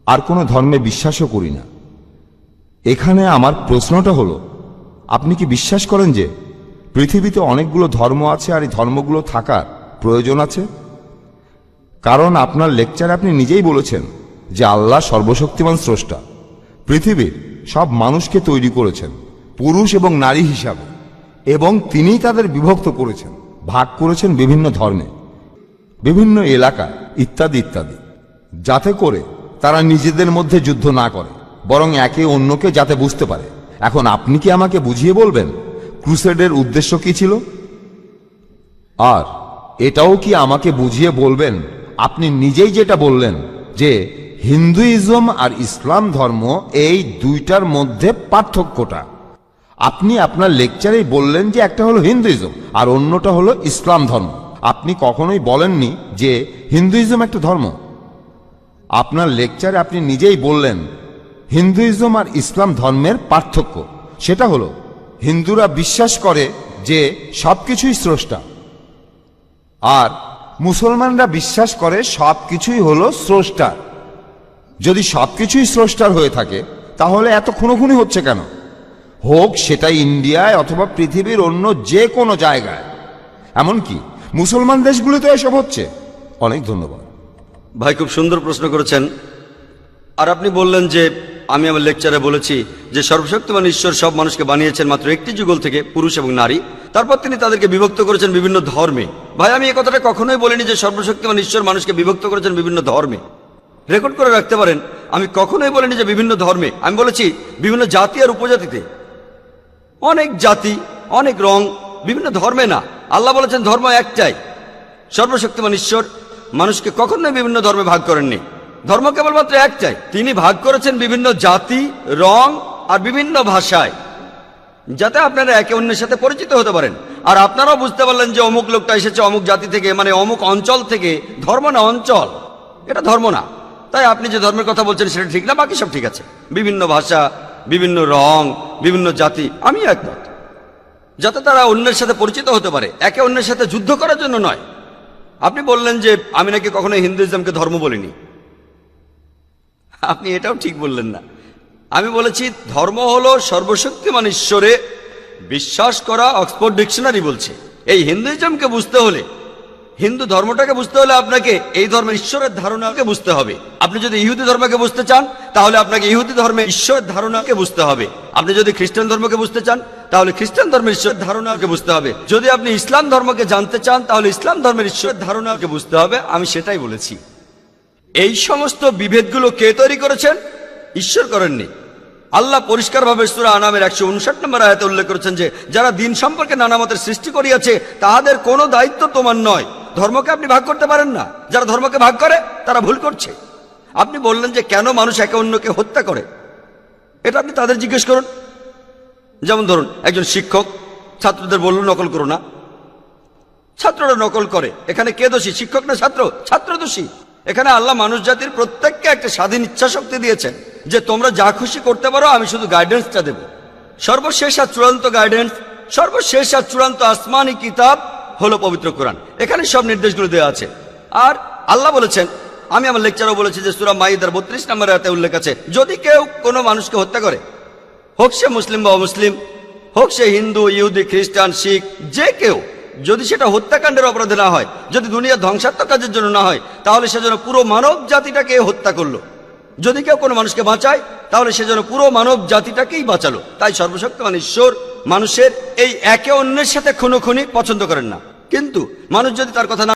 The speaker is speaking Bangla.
আর কোনো ধর্মে বিশ্বাসও করি না। এখানে আমার প্রশ্নটা হলো, আপনি কি বিশ্বাস করেন যে পৃথিবীতে অনেকগুলো ধর্ম আছে আর এই ধর্মগুলো থাকার প্রয়োজন আছে? কারণ আপনার লেকচারে আপনি নিজেই বলেছেন যে আল্লাহ সর্বশক্তিমান স্রষ্টা, পৃথিবীর সব মানুষকে তৈরি করেছেন পুরুষ এবং নারী হিসাবে, এবং তিনিই তাদের বিভক্ত করেছেন, ভাগ করেছেন বিভিন্ন ধর্মে, বিভিন্ন এলাকা ইত্যাদি ইত্যাদি, যাতে করে তারা নিজেদের মধ্যে যুদ্ধ না করে, বরং একে অন্যকে যাতে বুঝতে পারে। এখন আপনি কি আমাকে বুঝিয়ে বলবেন ক্রুসেডের উদ্দেশ্য কি ছিল? আর এটাও কি আমাকে বুঝিয়ে বলবেন, আপনি নিজেই যেটা বললেন যে হিন্দুইজম আর ইসলাম ধর্ম এই দুইটার মধ্যে পার্থক্যটা? আপনি আপনার লেকচারেই বললেন যে একটা হলো হিন্দুইজম আর অন্যটা হলো ইসলাম ধর্ম। আপনি কখনোই বলেননি যে হিন্দুইজম একটা ধর্ম। আপনার লেকচারে আপনি নিজেই বললেন হিন্দুইজম আর ইসলাম ধর্মের পার্থক্য সেটা হলো হিন্দুরা বিশ্বাস করে যে সবকিছুই স্রষ্টা, আর মুসলমানরা বিশ্বাস করে সবকিছুই হলো স্রষ্টার। যদি সবকিছুই স্রষ্টার হয়ে থাকে তাহলে এত খুনোখুনি হচ্ছে কেন? হোক সেটা ইন্ডিয়ায় অথবা পৃথিবীর অন্য যে কোনো জায়গায়, এমনকি মুসলমান দেশগুলোতে এসব হচ্ছে। অনেক ধন্যবাদ ভাই, খুব সুন্দর প্রশ্ন করেছেন। আর আপনি বললেন যে আমি আমার লেকচারে বলেছি যে সর্বশক্তিমান ঈশ্বর সব মানুষকে বানিয়েছেন মাত্র একটি যুগল থেকে, পুরুষ এবং নারী। তারপর তিনি তাদেরকে বিভক্ত করেছেন বিভিন্ন ধর্মে। ভাই, আমি এই কথাটা কখনোই বলিনি যে সর্বশক্তিমান ঈশ্বর মানুষকে বিভক্ত করেছেন বিভিন্ন ধর্মে। রেকর্ড করে রাখতে পারেন, আমি কখনোই বলিনি যে বিভিন্ন ধর্মে। আমি বলেছি বিভিন্ন জাতি আর উপজাতিতে। অনেক জাতি, অনেক রং, বিভিন্ন ধর্মে না। আল্লাহ বলেছেন ধর্ম একটাই। সর্বশক্তিমান ঈশ্বর মানুষকে কখনোই বিভিন্ন ধর্মে ভাগ করেননি। ধর্ম কেবলমাত্র একটাই। তিনি ভাগ করেছেন বিভিন্ন জাতি, রং আর বিভিন্ন ভাষায়, যাতে আপনারা একে অন্যের সাথে পরিচিত হতে পারেন। আর আপনারাও বুঝতে পারলেন যে অমুক লোকটা এসেছে অমুক জাতি থেকে, মানে অমুক অঞ্চল থেকে। ধর্ম না, অঞ্চল, এটা ধর্ম না। তাই আপনি যে ধর্মের কথা বলছেন সেটা ঠিক না, বাকি সব ঠিক আছে। বিভিন্ন ভাষা, বিভিন্ন রং, বিভিন্ন জাতি, আমি একমত, যাতে তারা অন্যের সাথে পরিচিত হতে পারে, একে অন্যের সাথে যুদ্ধ করার জন্য নয়। আপনি বললেন যে আমি নাকি কখনো হিন্দুইজমকে ধর্ম বলিনি। আপনি এটাও ঠিক বললেন না। আমি বলেছি ধর্ম হলো সর্বশক্তিমান ঈশ্বরে বিশ্বাস করা। অক্সফোর্ড ডিকশনারি বলছে এই হিন্দুইজমকে বুঝতে হলে, হিন্দু ধর্মটাকে বুঝতে হলে আপনাকে এই ধর্মের ঈশ্বরের ধারণাকে বুঝতে হবে। আপনি যদি ইহুদি ধর্মকে বুঝতে চান তাহলে আপনাকে ইহুদি ধর্মের ঈশ্বরের ধারণাকে বুঝতে হবে। আপনি যদি খ্রিস্টান ধর্মকে বুঝতে চান তাহলে খ্রিস্টান ধর্মের ঈশ্বরের ধারণাকে বুঝতে হবে। যদি আপনি ইসলাম ধর্মকে জানতে চান তাহলে ইসলাম ধর্মের ঈশ্বরের ধারণাকে বুঝতে হবে। আমি সেটাই বলেছি। এই সমস্ত বিভেদগুলো কে তৈরি করেছেন? ঈশ্বর করেননি। আল্লাহ পরিষ্কারভাবে সূরা আনামের 159 নম্বর আয়াতে উল্লেখ করেছেন যে যারা দিন সম্পর্কে নানা মতের সৃষ্টি করিয়াছে তাহাদের কোনো দায়িত্ব তোমার নয়। ধর্মকে আপনি ভাগ করতে পারেন না। যারা ধর্মকে ভাগ করে তারা ভুল করছে। আপনি বললেন যে কেন মানুষ একে অন্যকে হত্যা করে, এটা আপনি তাদের জিজ্ঞেস করুন। যেমন ধরুন, একজন শিক্ষক ছাত্রদের বলল নকল করো না, ছাত্ররা নকল করে। এখানে কে দোষী, শিক্ষক না ছাত্র? ছাত্র দোষী। এখানে আল্লাহ মানুষ জাতির প্রত্যেককে একটা স্বাধীন ইচ্ছা শক্তি দিয়েছেন যে তোমরা যা খুশি করতে পারো, আমি শুধু গাইডেন্সটা দেব। সর্বশেষ আর চূড়ান্ত গাইডেন্স, সর্বশেষ আর চূড়ান্ত আসমানি কিতাব হলো পবিত্র কোরআন। এখানে সব নির্দেশগুলো দেওয়া আছে। আর আল্লাহ বলেছেন, আমি আমার লেকচারেও বলেছি যে সূরা মাইদার 32 নম্বর আয়াতে উল্লেখ আছে, যদি কেউ কোনো মানুষকে হত্যা করে, হোক সে মুসলিম বা অমুসলিম, হোক সে হিন্দু, ইহুদি, খ্রিস্টান, শিখ, যে কেউ, যদি সেটা হত্যাকাণ্ডের অপরাধে না হয়, যদি দুনিয়ার ধ্বংসাত্মক কাজের জন্য না হয়, তাহলে সে যেন পুরো মানব জাতিটাকে হত্যা করলো। যদি কেউ কোনো মানুষকে বাঁচায় তাহলে সে যেন পুরো মানব জাতিটাকেই বাঁচালো। তাই সর্বশক্তিমান ঈশ্বর মানুষের এই একে অন্যের সাথে খুনোখুনি পছন্দ করেন না। কিন্তু মানুষ যদি তার কথা না